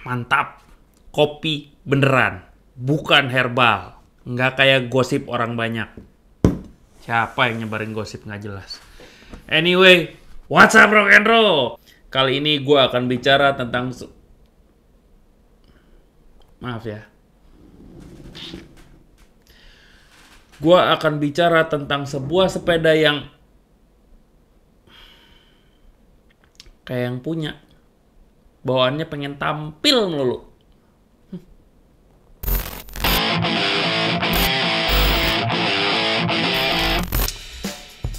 Mantap. Kopi beneran. Bukan herbal. Nggak kayak gosip orang banyak. Siapa yang nyebarin gosip nggak jelas. Anyway, what's up rock and roll? Kali ini gue akan bicara tentang... Maaf ya. Gue akan bicara tentang sebuah sepeda yang... kayak yang punya. Bawaannya pengen tampil melulu.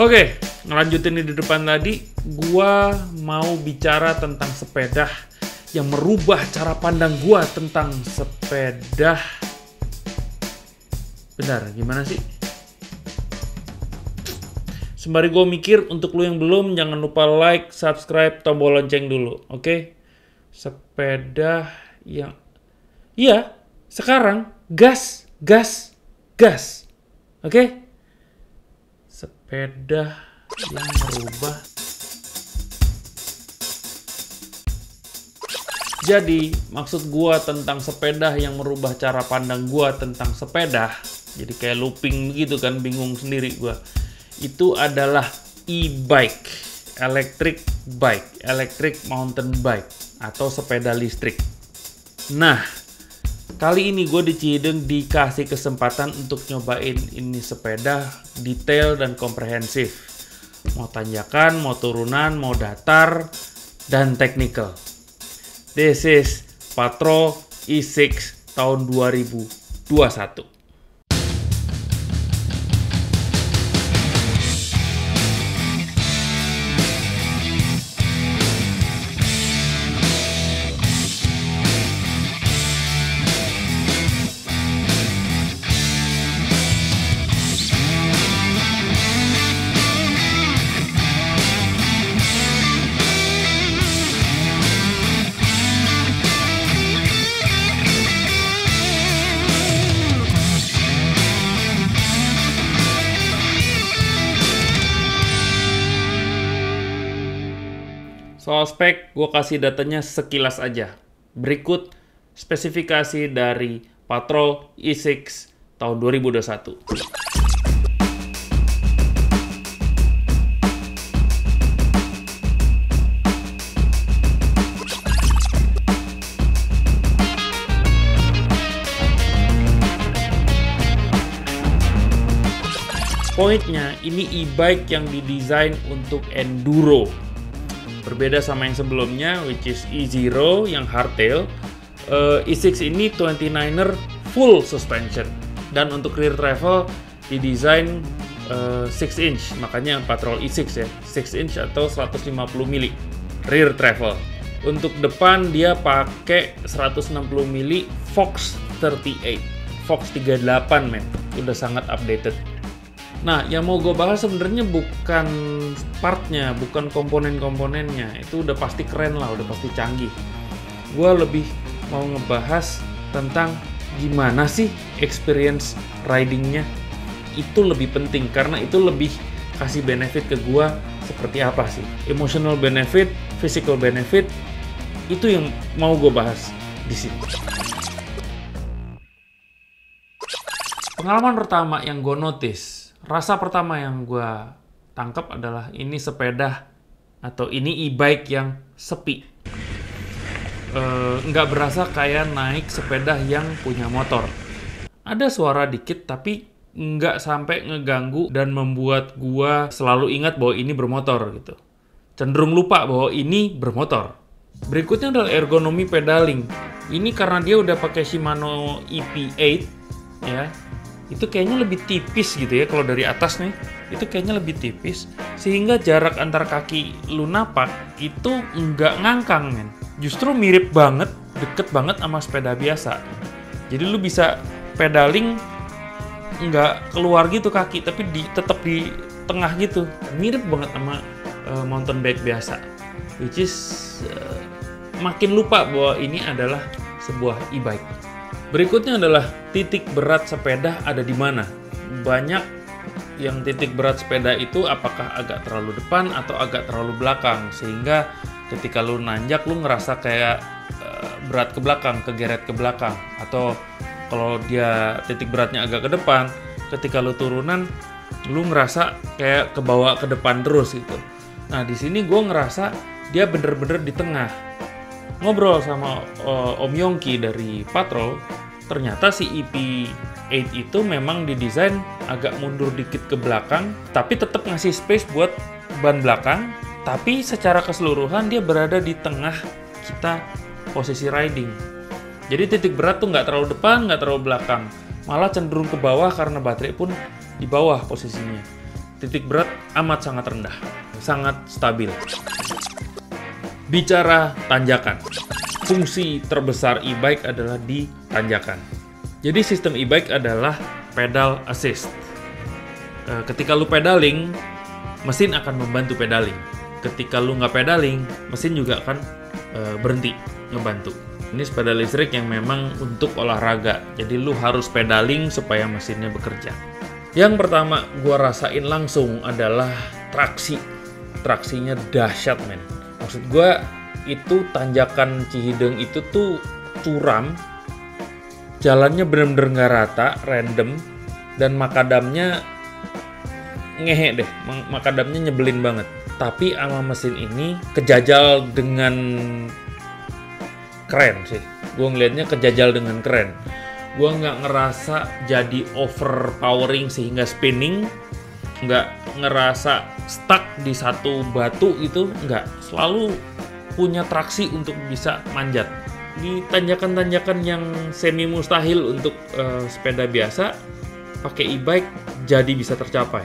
Oke, ngelanjutin di depan tadi, gua mau bicara tentang sepeda yang merubah cara pandang gua tentang sepeda. Bentar, gimana sih? Sembari gua mikir, untuk lu yang belum, jangan lupa like, subscribe, tombol lonceng dulu, oke? Sepeda yang... Iya, sekarang gas, oke? Sepeda yang merubah. Jadi, maksud gua tentang sepeda yang merubah cara pandang gua tentang sepeda, jadi kayak looping gitu kan, bingung sendiri gua. Itu adalah e-bike, electric bike, electric mountain bike, atau sepeda listrik. Nah, kali ini gue di Cihideng dikasih kesempatan untuk nyobain ini sepeda detail dan komprehensif. Mau tanjakan, mau turunan, mau datar, dan technical. This is Patrol E6 tahun 2021. Soal spek, gue kasih datanya sekilas aja. Berikut spesifikasi dari Patrol E6 tahun 2021. Poinnya, ini e-bike yang didesain untuk enduro. Berbeda sama yang sebelumnya, which is E0 yang hardtail. E6 ini 29er full suspension. Dan untuk rear travel didesain 6 inch, makanya Patrol E6 ya, 6 inch atau 150 mili rear travel. Untuk depan dia pakai 160 mili Fox 38, Fox 38 men, udah sangat updated. Nah, yang mau gue bahas sebenarnya bukan partnya, bukan komponen-komponennya. Itu udah pasti keren lah, udah pasti canggih. Gue lebih mau ngebahas tentang gimana sih experience ridingnya. Itu lebih penting, karena itu lebih kasih benefit ke gue seperti apa sih. Emotional benefit, physical benefit, itu yang mau gue bahas di sini. Pengalaman pertama yang gue notice, rasa pertama yang gue tangkap adalah ini sepeda atau ini e-bike yang sepi. Nggak berasa kayak naik sepeda yang punya motor. Ada suara dikit tapi nggak sampai ngeganggu dan membuat gue selalu ingat bahwa ini bermotor gitu. Cenderung lupa bahwa ini bermotor. Berikutnya adalah ergonomi pedaling. Ini karena dia udah pakai Shimano EP8 ya. Itu kayaknya lebih tipis gitu ya kalau dari atas nih. Itu kayaknya lebih tipis sehingga jarak antar kaki lu napak itu nggak ngangkang men. Justru mirip banget, deket banget sama sepeda biasa. Jadi lu bisa pedaling nggak keluar gitu kaki, tapi tetap di tengah gitu. Mirip banget sama mountain bike biasa. Which is makin lupa bahwa ini adalah sebuah e-bike. Berikutnya adalah titik berat sepeda ada di mana. Banyak yang titik berat sepeda itu apakah agak terlalu depan atau agak terlalu belakang, sehingga ketika lu nanjak lu ngerasa kayak berat ke belakang, kegeret ke belakang, atau kalau dia titik beratnya agak ke depan, ketika lu turunan lu ngerasa kayak kebawa ke depan terus gitu. Nah di sini gue ngerasa dia bener-bener di tengah. Ngobrol sama Om Yongki dari Patrol, ternyata si EP8 itu memang didesain agak mundur dikit ke belakang, tapi tetap ngasih space buat ban belakang, tapi secara keseluruhan dia berada di tengah kita posisi riding. Jadi titik berat tuh nggak terlalu depan, nggak terlalu belakang, malah cenderung ke bawah karena baterai pun di bawah posisinya. Titik berat amat sangat rendah, sangat stabil. Bicara tanjakan, fungsi terbesar e-bike adalah di tanjakan. Jadi sistem e-bike adalah pedal assist. Ketika lu pedaling, mesin akan membantu pedaling. Ketika lu nggak pedaling, mesin juga akan berhenti ngebantu. Ini sepeda listrik yang memang untuk olahraga, jadi lu harus pedaling supaya mesinnya bekerja. Yang pertama gua rasain langsung adalah traksi. Traksinya dahsyat, men. Maksud gua itu tanjakan Cihideng itu tuh curam, jalannya bener-bener nggak rata, random, dan makadamnya ngehe deh, makadamnya nyebelin banget. Tapi sama mesin ini kejajal dengan keren sih. Gue ngelihatnya kejajal dengan keren. Gue nggak ngerasa jadi overpowering sehingga spinning, nggak ngerasa stuck di satu batu gitu, nggak. Selalu punya traksi untuk bisa manjat. Di tanjakan-tanjakan yang semi mustahil untuk sepeda biasa, pakai e-bike jadi bisa tercapai.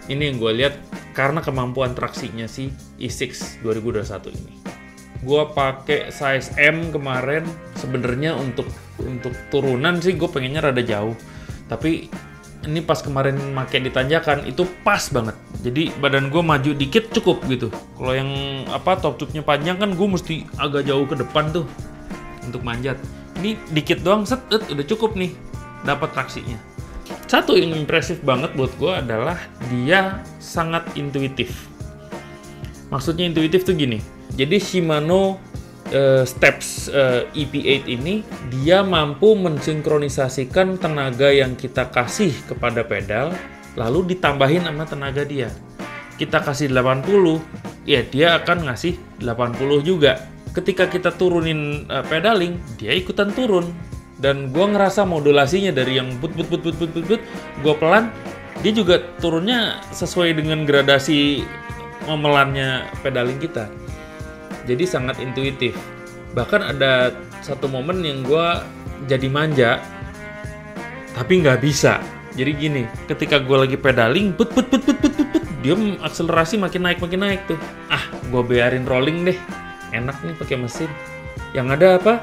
Ini yang gue lihat karena kemampuan traksinya si E6 2021 ini. Gue pakai size M kemarin. Sebenarnya untuk turunan sih gue pengennya rada jauh, tapi ini pas kemarin pakai di tanjakan itu pas banget. Jadi badan gue maju dikit cukup gitu. Kalau yang top tube-nya panjang kan gue mesti agak jauh ke depan tuh untuk manjat. Ini dikit doang set udah cukup nih dapat traksinya. Satu yang impresif banget buat gue adalah dia sangat intuitif. Maksudnya intuitif tuh gini. Jadi Shimano Steps EP8 ini dia mampu mensinkronisasikan tenaga yang kita kasih kepada pedal lalu ditambahin sama tenaga dia. Kita kasih 80, ya dia akan ngasih 80 juga. Ketika kita turunin pedaling, dia ikutan turun. Dan gue ngerasa modulasinya dari yang but, gue pelan, dia juga turunnya sesuai dengan gradasi memelannya pedaling kita. Jadi sangat intuitif. Bahkan ada satu momen yang gue jadi manja, tapi nggak bisa. Jadi gini, ketika gue lagi pedaling, dia akselerasi makin naik tuh. Gue biarin rolling deh, enak nih pakai mesin. Yang ada apa?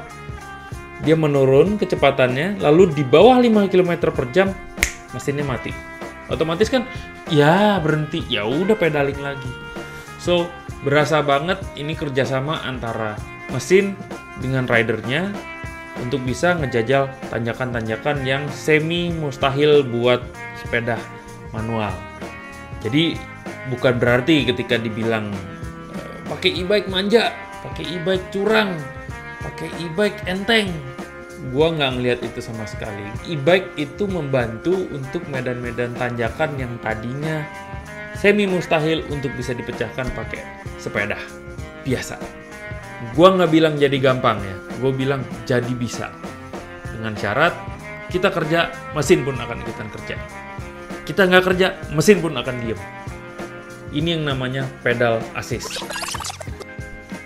Dia menurun kecepatannya, lalu di bawah 5 km per jam, mesinnya mati. Otomatis kan, ya berhenti, ya udah pedaling lagi. So, berasa banget ini kerjasama antara mesin dengan ridernya untuk bisa ngejajal tanjakan-tanjakan yang semi mustahil buat sepeda manual. Jadi bukan berarti ketika dibilang pakai e-bike manja, pakai e-bike curang, pakai e-bike enteng. Gua nggak ngelihat itu sama sekali. E-bike itu membantu untuk medan-medan tanjakan yang tadinya semi mustahil untuk bisa dipecahkan pakai sepeda biasa. Gua nggak bilang jadi gampang ya, gua bilang jadi bisa. Dengan syarat kita kerja, mesin pun akan ikutan kerja. Kita nggak kerja, mesin pun akan diem. Ini yang namanya pedal assist.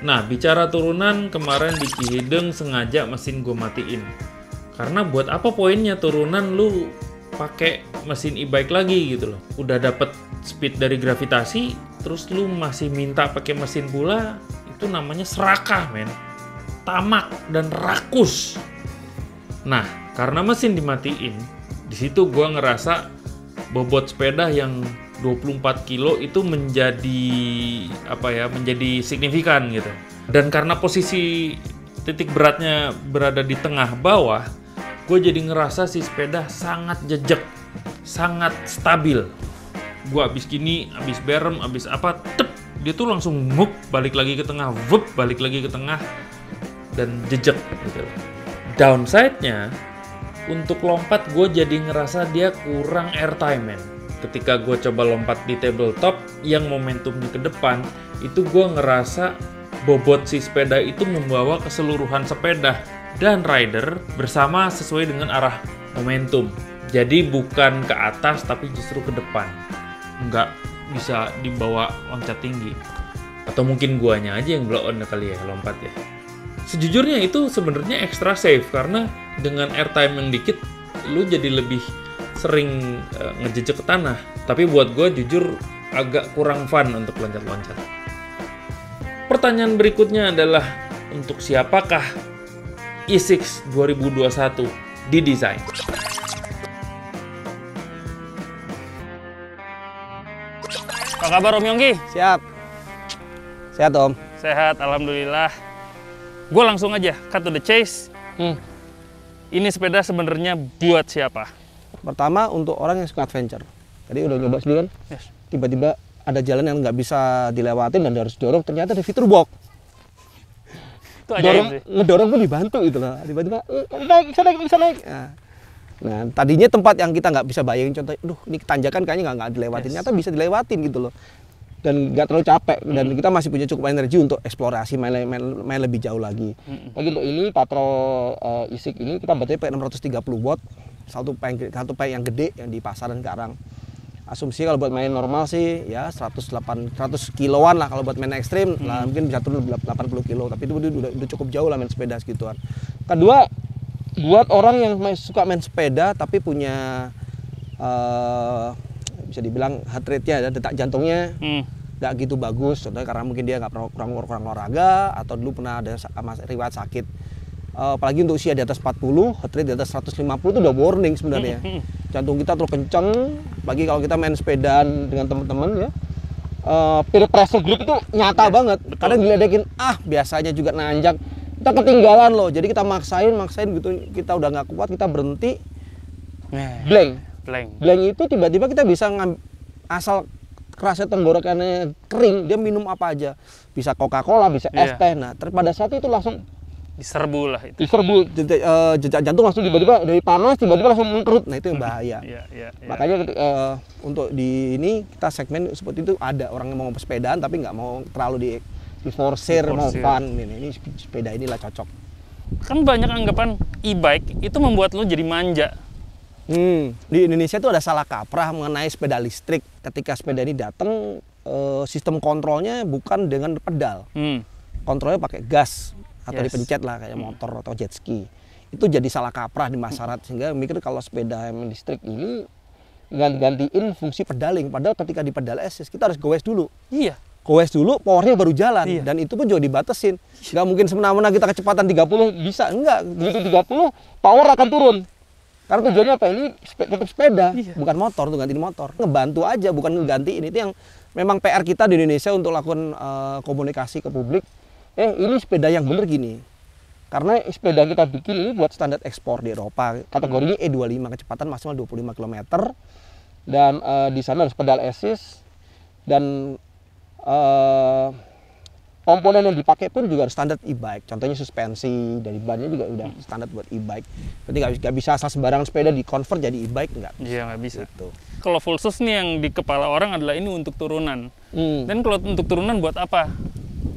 Nah, bicara turunan, kemarin di Cihideng sengaja mesin gue matiin. Karena buat apa poinnya turunan lu pakai mesin e-bike lagi gitu loh. Udah dapet speed dari gravitasi, terus lu masih minta pakai mesin pula, itu namanya serakah, men. Tamak dan rakus. Nah, karena mesin dimatiin, di situ gue ngerasa bobot sepeda yang 24 kilo itu menjadi menjadi signifikan gitu. Dan karena posisi titik beratnya berada di tengah bawah, gue jadi ngerasa si sepeda sangat jejak, sangat stabil. Gue abis gini, abis berem, abis dia tuh langsung balik lagi ke tengah, balik lagi ke tengah. dan jejek gitu. Downside-nya, untuk lompat gue jadi ngerasa dia kurang airtime, men. Ketika gue coba lompat di tabletop yang momentumnya ke depan, itu gue ngerasa bobot si sepeda itu membawa keseluruhan sepeda dan rider bersama sesuai dengan arah momentum. Jadi bukan ke atas tapi justru ke depan. Nggak bisa dibawa loncat tinggi. Atau mungkin guanya aja yang blow on kali ya lompat ya. Sejujurnya itu sebenarnya extra safe karena dengan airtime yang dikit lu jadi lebih sering ngejejek ke tanah. Tapi buat gue jujur agak kurang fun untuk loncat-loncat. Pertanyaan berikutnya adalah untuk siapakah E6 2021 didesain? Apa kabar Om Yongki? Siap. Sehat Om. Sehat, alhamdulillah. Gue langsung aja cut to the chase. Ini sepeda sebenarnya buat siapa? Pertama untuk orang yang suka adventure. Tadi udah nyoba sendiri kan? Yes. Tiba-tiba ada jalan yang nggak bisa dilewatin dan harus dorong. Ternyata ada fitur box. Itu ajaib sih. Ngedorong pun dibantu gitu loh. Tiba-tiba bisa naik. Nah, tadinya tempat yang kita nggak bisa bayangin, contoh, ini tanjakan kayaknya nggak dilewatin. Yes. Ternyata bisa dilewatin gitu loh. Dan nggak terlalu capek dan kita masih punya cukup energi untuk eksplorasi main lebih jauh lagi. Lagi untuk ini Patrol E6 ini kita baterai pakai 630 watt, satu pack yang gede yang di pasaran sekarang. Asumsi kalau buat main normal sih ya 100 kiloan lah, kalau buat main ekstrim lah mungkin bisa turun 80 kilo, tapi itu udah cukup jauh lah main sepeda segituan. Kedua, buat orang yang suka main sepeda tapi punya bisa dibilang heart rate-nya, detak jantungnya nggak gitu bagus, contohnya karena mungkin dia nggak kurang olahraga atau dulu pernah ada riwayat sakit. Apalagi untuk usia di atas 40, heart rate di atas 150 itu udah warning sebenarnya. Jantung kita terlalu kenceng, apalagi kalau kita main sepedaan dengan teman-teman ya. Peer pressure group itu nyata banget. Betul. Kadang diledekin, biasanya juga nanjak, kita ketinggalan loh. Jadi kita maksain gitu, kita udah nggak kuat, kita berhenti, blank itu tiba-tiba kita bisa asal kerasa tenggorokannya kering, dia minum apa aja, bisa Coca-Cola, bisa es teh. Nah, pada saat itu langsung diserbu lah itu. Jejak jantung langsung tiba-tiba dari panas tiba-tiba langsung mengkerut. Nah, itu yang bahaya. Makanya untuk di ini kita segmen seperti itu, ada orang yang mau sepedaan tapi nggak mau terlalu diforsir, mau fun. Ini sepeda inilah cocok. Kan banyak anggapan e-bike itu membuat lo jadi manja. Di Indonesia itu ada salah kaprah mengenai sepeda listrik. Ketika sepeda ini datang, sistem kontrolnya bukan dengan pedal. Kontrolnya pakai gas atau dipencet lah kayak motor atau jet ski. Itu jadi salah kaprah di masyarakat sehingga mikir kalau sepeda listrik ini gantiin fungsi pedaling. Padahal ketika di pedal assist kita harus goes dulu. Iya. Goes dulu, powernya baru jalan. Dan itu pun juga dibatasin. Nggak mungkin semena-mena kita kecepatan 30 bisa. Enggak, begitu 30 power akan turun. Karena tujuannya apa? Ini tetap sepeda, bukan motor, tuh gantiin motor. Ngebantu aja, bukan ngegantiin. Itu yang memang PR kita di Indonesia untuk lakukan komunikasi ke publik. Ini sepeda yang bener gini. Karena sepeda kita bikin ini buat standar ekspor di Eropa. Kategorinya E25, kecepatan maksimal 25 km. Dan di sana ada pedal assist. Dan komponen yang dipakai pun juga standar e-bike. Contohnya suspensi dari bannya juga udah standar buat e-bike. Berarti nggak bisa asal sembarang sepeda di-convert jadi e-bike, nggak bisa. Iya, nggak bisa. Gitu. Kalau full sus nih yang di kepala orang adalah ini untuk turunan. Dan kalau untuk turunan buat apa?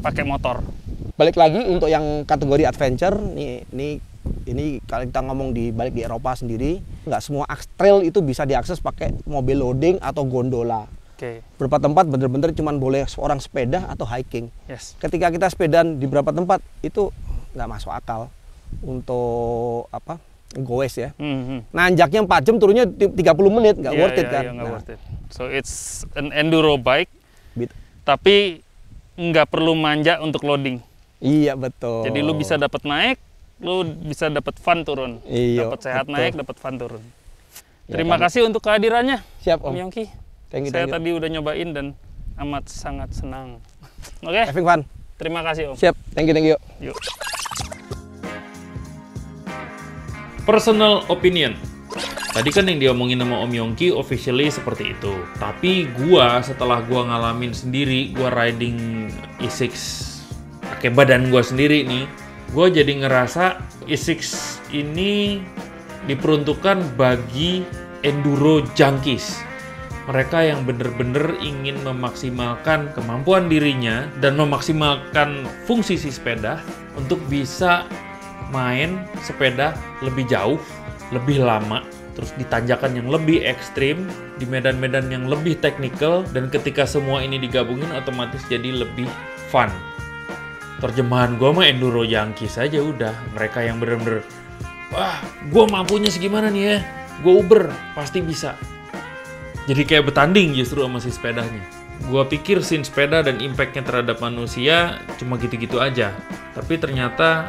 Pakai motor. Balik lagi untuk yang kategori adventure, ini kalau kita ngomong balik di Eropa sendiri, nggak semua trail itu bisa diakses pakai mobil loading atau gondola. Beberapa tempat bener-bener cuma boleh seorang sepeda atau hiking. Ketika kita sepedaan di beberapa tempat itu nggak masuk akal untuk goes ya. Nanjaknya 4 jam, turunnya 30 menit, nggak worth it kan. Worth it. So it's an enduro bike, tapi nggak perlu manja untuk loading. Iya betul. Jadi lu bisa dapat naik, lu bisa dapat fun turun. Dapat sehat betul. Naik, dapat fun turun. Terima kasih untuk kehadirannya. Siap Om Yongki. Saya tadi udah nyobain dan amat sangat senang. Oke. Having fun. Terima kasih Om. Siap. Thank you. Yuk. Personal opinion. Tadi kan yang diomongin sama Om Yongki officially seperti itu. Tapi setelah gua ngalamin sendiri, gua riding E6 pakai badan gua sendiri nih, gue jadi ngerasa E6 ini diperuntukkan bagi enduro junkies. Mereka yang bener-bener ingin memaksimalkan kemampuan dirinya dan memaksimalkan fungsi si sepeda untuk bisa main sepeda lebih jauh, lebih lama, terus di tanjakan yang lebih ekstrim, di medan-medan yang lebih teknikal, dan ketika semua ini digabungin otomatis jadi lebih fun. Terjemahan gue mah enduro junkies aja udah. Mereka yang bener-bener, wah gue mampunya segimana nih ya, gue Uber, pasti bisa. Jadi kayak bertanding justru sama si sepedanya. Gue pikir scene sepeda dan impact-nya terhadap manusia cuma gitu-gitu aja. Tapi ternyata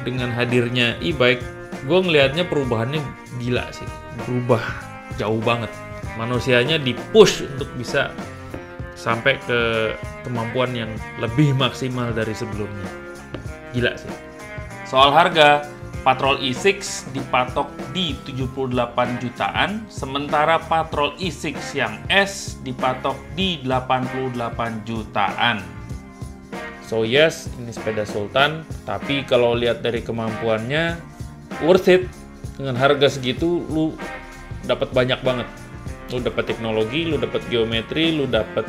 dengan hadirnya e-bike, gue ngelihatnya perubahannya gila sih. Berubah jauh banget. Manusianya di-push untuk bisa sampai ke kemampuan yang lebih maksimal dari sebelumnya. Gila sih. Soal harga, Patrol E6 dipatok di 78 jutaan, sementara Patrol E6 yang S dipatok di 88 jutaan. So yes, ini sepeda Sultan, tapi kalau lihat dari kemampuannya, worth it. Dengan harga segitu, lu dapat banyak banget. Lu dapat teknologi, lu dapat geometri, lu dapat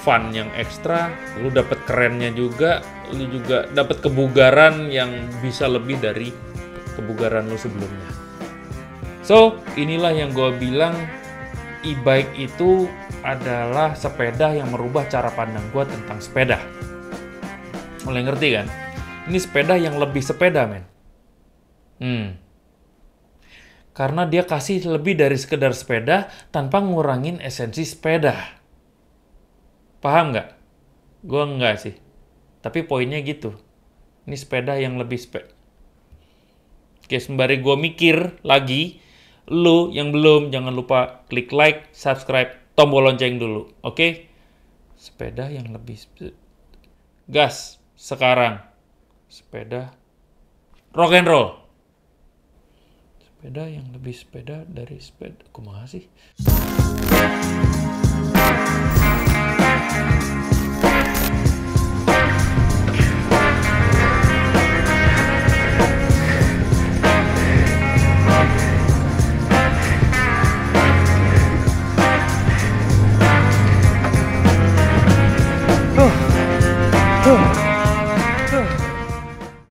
fun yang ekstra, lu dapat kerennya juga, lu juga dapat kebugaran yang bisa lebih dari kebugaran lu sebelumnya. So, inilah yang gue bilang e-bike itu adalah sepeda yang merubah cara pandang gue tentang sepeda. Mulai ngerti kan? Ini sepeda yang lebih sepeda, men. Karena dia kasih lebih dari sekedar sepeda tanpa ngurangin esensi sepeda. Paham nggak? Gue nggak sih. Tapi poinnya gitu. Ini sepeda yang lebih Oke, sembari gue mikir lagi, lu yang belum, jangan lupa klik like, subscribe, tombol lonceng dulu, oke? Sepeda yang lebih gas sekarang. Sepeda rock and roll. Sepeda yang lebih sepeda dari sepeda. Kumaha sih?